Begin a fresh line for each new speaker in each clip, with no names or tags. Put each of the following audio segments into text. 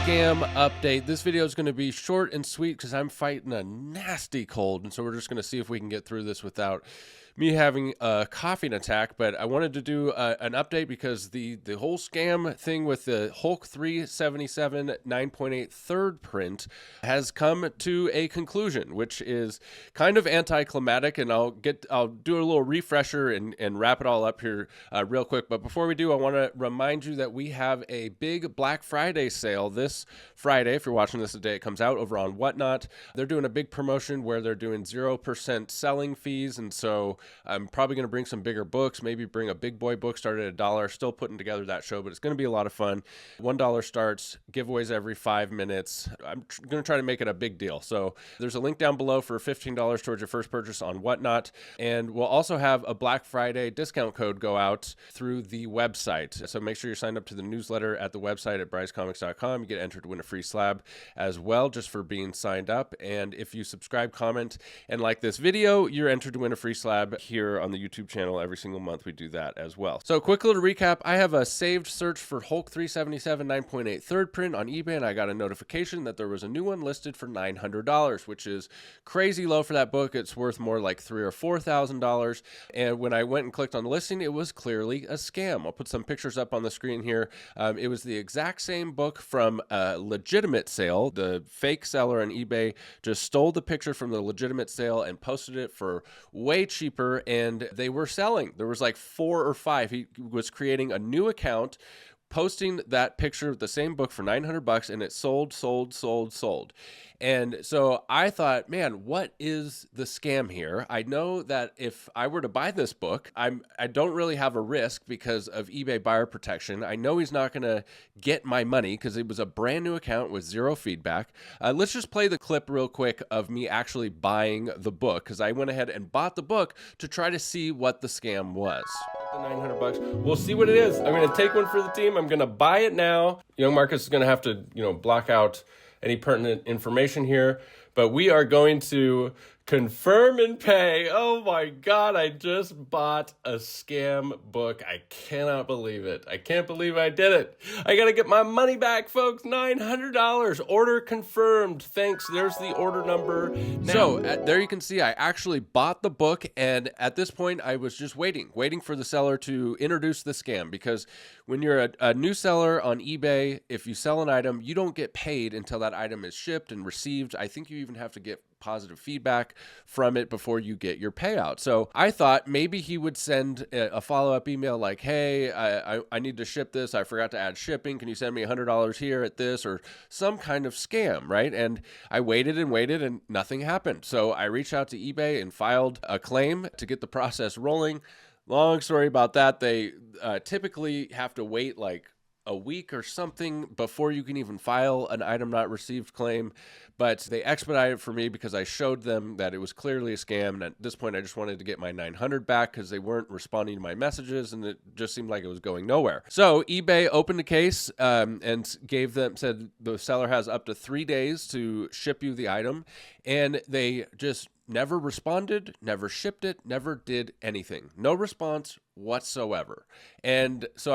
scam update. This video is going to be short and sweet because I'm fighting a nasty cold, and so we're just going to see if we can get through this without me having a coughing attack. But I wanted to do an update because the whole scam thing with the Hulk 377 9.8 third print has come to a conclusion, which is kind of anticlimactic, and I'll do a little refresher and wrap it all up here real quick. But before we do, I want to remind you that we have a big Black Friday sale this Friday. If you're watching this the day it comes out, over on Whatnot, they're doing a big promotion where they're doing 0% selling fees, and so I'm probably going to bring some bigger books, maybe bring a big boy book, start at $1. Still putting together that show, but it's going to be a lot of fun. $1 starts, giveaways every 5 minutes. I'm going to try to make it a big deal. So there's a link down below for $15 towards your first purchase on Whatnot. And we'll also have a Black Friday discount code go out through the website. So make sure you're signed up to the newsletter at the website at brycecomics.com. You get entered to win a free slab as well, just for being signed up. And if you subscribe, comment, and like this video, you're entered to win a free slab here on the YouTube channel. Every single month we do that as well. So quick little recap. I have a saved search for Hulk 377 9.8 third print on eBay, and I got a notification that there was a new one listed for $900, which is crazy low for that book. It's worth more like $3,000 or $4,000. And when I went and clicked on the listing, it was clearly a scam. I'll put some pictures up on the screen here. It was the exact same book from a legitimate sale. The fake seller on eBay just stole the picture from the legitimate sale and posted it for way cheaper, and they were selling. There was like 4 or 5. He was creating a new account, posting that picture of the same book for $900, and it sold. And so I thought, man, what is the scam here? I know that if I were to buy this book, I don't really have a risk because of eBay buyer protection. I know he's not going to get my money because it was a brand new account with 0 feedback. Let's just play the clip real quick of me actually buying the book, because I went ahead and bought the book to try to see what the scam was. The $900. We'll see what it is. I'm going to take one for the team. I'm going to buy it now. Young Marcus is going to have to, block out any pertinent information here, but we are going to confirm and pay. Oh my God, I just bought a scam book. I cannot believe it. I can't believe I did it. I got to get my money back, folks. $900. Order confirmed. Thanks. There's the order number. So there you can see I actually bought the book, and at this point I was just waiting for the seller to introduce the scam, because when you're a new seller on eBay, if you sell an item, you don't get paid until that item is shipped and received. I think you even have to get positive feedback from it before you get your payout. So I thought maybe he would send a follow-up email like, hey, I need to ship this. I forgot to add shipping. Can you send me $100 here at this, or some kind of scam, right? And I waited and nothing happened. So I reached out to eBay and filed a claim to get the process rolling. Long story about that. They typically have to wait like a week or something before you can even file an item not received claim, but they expedited it for me because I showed them that it was clearly a scam. And at this point, I just wanted to get my $900 back because they weren't responding to my messages, and it just seemed like it was going nowhere. So eBay opened a case and said the seller has up to 3 days to ship you the item, and they just never responded, never shipped it, never did anything. No response whatsoever. And so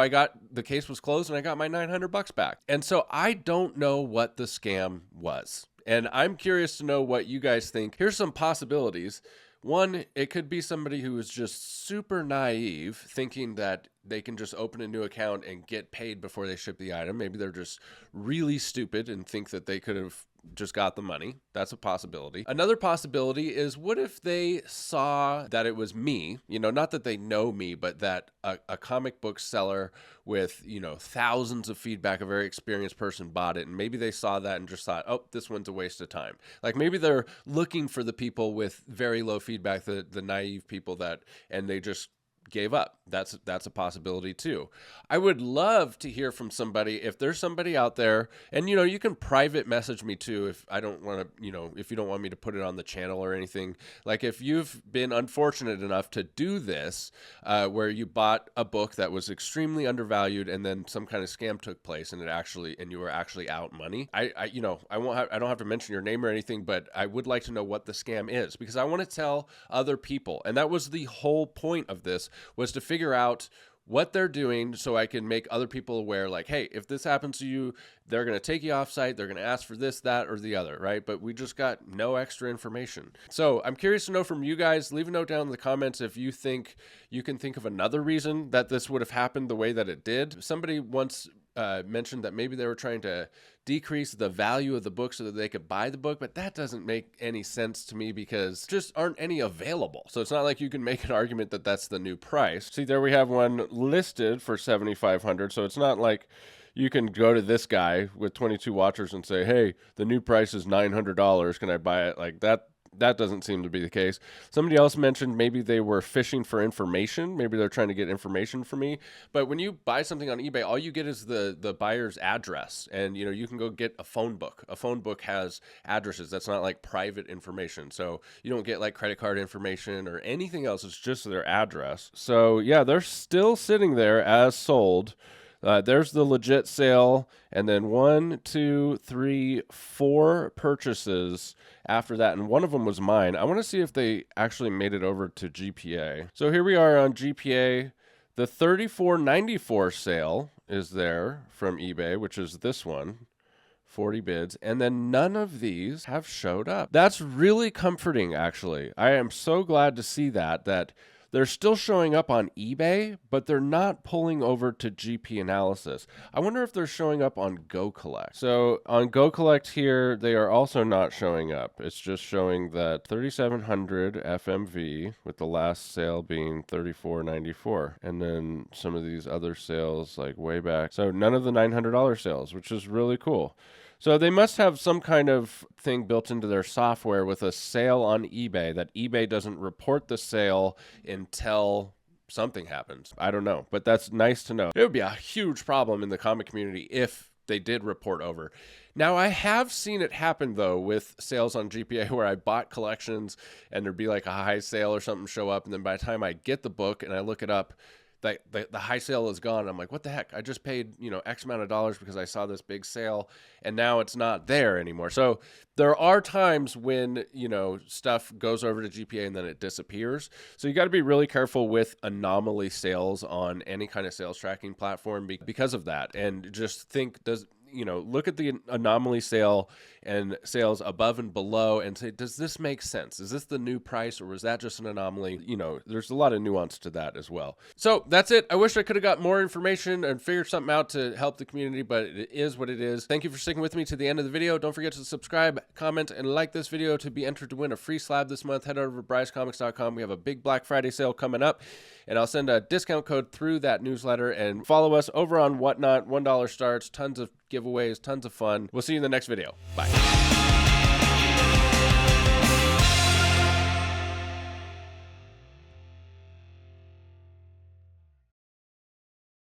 the case was closed, and I got my $900 back. And so I don't know what the scam was. And I'm curious to know what you guys think. Here's some possibilities. One, it could be somebody who is just super naive, thinking that they can just open a new account and get paid before they ship the item. Maybe they're just really stupid and think that they could have just got the money. That's a possibility. Another possibility is, what if they saw that it was me, not that they know me, but that a comic book seller with, thousands of feedback, a very experienced person bought it, and maybe they saw that and just thought, oh, this one's a waste of time. Like maybe they're looking for the people with very low feedback, the naive people and they just gave up. That's a possibility too. I would love to hear from somebody. If there's somebody out there, and you can private message me too if I don't want to, if you don't want me to put it on the channel or anything. Like if you've been unfortunate enough to do this, where you bought a book that was extremely undervalued, and then some kind of scam took place, and you were actually out money. I don't have to mention your name or anything, but I would like to know what the scam is, because I want to tell other people. And that was the whole point of this, was to figure out what they're doing so I can make other people aware, like, hey, if this happens to you, they're going to take you off site. They're going to ask for this, that, or the other, right? But we just got no extra information. So I'm curious to know from you guys. Leave a note down in the comments if you think you can think of another reason that this would have happened the way that it did. Somebody once mentioned that maybe they were trying to decrease the value of the book so that they could buy the book, but that doesn't make any sense to me because just aren't any available. So it's not like you can make an argument that that's the new price. See, there we have one listed for $7,500. So it's not like you can go to this guy with 22 watchers and say, hey, the new price is $900. Can I buy it? Like that doesn't seem to be the case. Somebody else mentioned maybe they were fishing for information. Maybe they're trying to get information from me. But when you buy something on eBay, all you get is the buyer's address. And, you can go get a phone book. A phone book has addresses. That's not like private information. So you don't get like credit card information or anything else. It's just their address. So yeah, they're still sitting there as sold. There's the legit sale, and then 1, 2, 3, 4 purchases after that, and one of them was mine. I want to see if they actually made it over to GPA. So here we are on GPA. The $34.94 sale is there from eBay, which is this one. 40 bids, and then none of these have showed up. That's really comforting, actually. I am so glad to see that they're still showing up on eBay, but they're not pulling over to GP analysis. I wonder if they're showing up on GoCollect. So on GoCollect here, they are also not showing up. It's just showing that 3,700 FMV with the last sale being $34.94. And then some of these other sales like way back. So none of the $900 sales, which is really cool. So they must have some kind of thing built into their software with a sale on eBay that eBay doesn't report the sale until something happens. I don't know, but that's nice to know. It would be a huge problem in the comic community if they did report over. Now, I have seen it happen, though, with sales on GPA where I bought collections and there'd be like a high sale or something show up, and then by the time I get the book and I look it up, the high sale is gone. I'm like, what the heck? I just paid, X amount of dollars because I saw this big sale and now it's not there anymore. So there are times when, stuff goes over to GPA and then it disappears. So you got to be really careful with anomaly sales on any kind of sales tracking platform because of that. And just think, look at the anomaly sale and sales above and below and say, does this make sense? Is this the new price or was that just an anomaly? There's a lot of nuance to that as well. So that's it. I wish I could have got more information and figured something out to help the community, but it is what it is. Thank you for sticking with me to the end of the video. Don't forget to subscribe, comment, and like this video to be entered to win a free slab this month. Head over to brycecomics.com. We have a big Black Friday sale coming up, and I'll send a discount code through that newsletter. And follow us over on Whatnot. $1 starts, tons of giveaways, tons of fun. We'll see you in the next video. Bye.